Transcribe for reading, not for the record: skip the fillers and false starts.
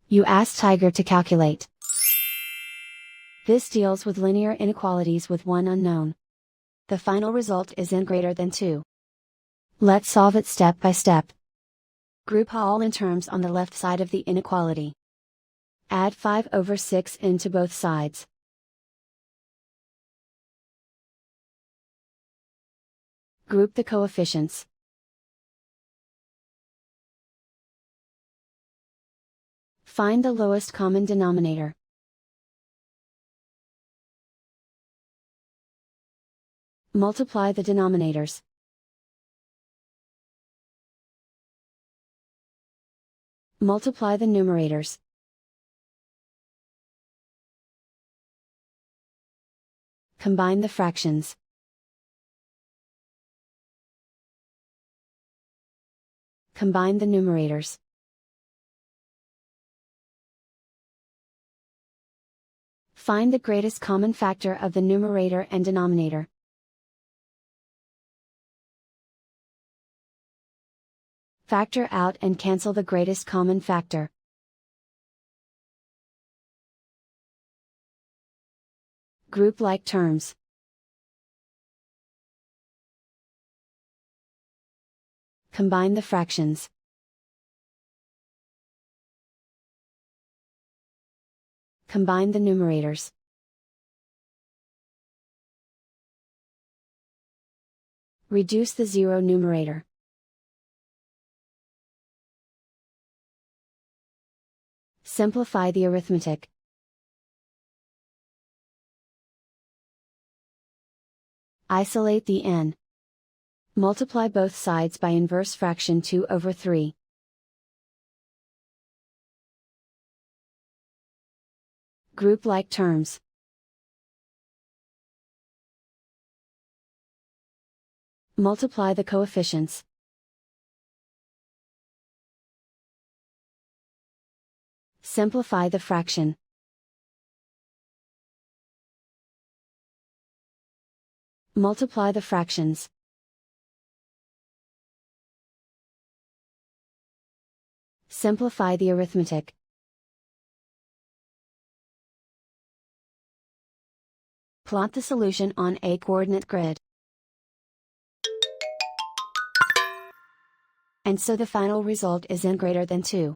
You ask Tiger to calculate. This deals with linear inequalities with one unknown. The final result is n greater than 2. Let's solve it step by step. Group all in terms on the left side of the inequality. Add 5/6 into both sides. Group the coefficients. Find the lowest common denominator. Multiply the denominators. Multiply the numerators. Combine the fractions. Combine the numerators. Find the greatest common factor of the numerator and denominator. Factor out and cancel the greatest common factor. Group like terms. Combine the fractions. Combine the numerators. Reduce the zero numerator. Simplify the arithmetic. Isolate the n. Multiply both sides by inverse fraction 2/3. Group like terms. Multiply the coefficients. Simplify the fraction. Multiply the fractions. Simplify the arithmetic. Plot the solution on a coordinate grid. And so the final result is n greater than 2.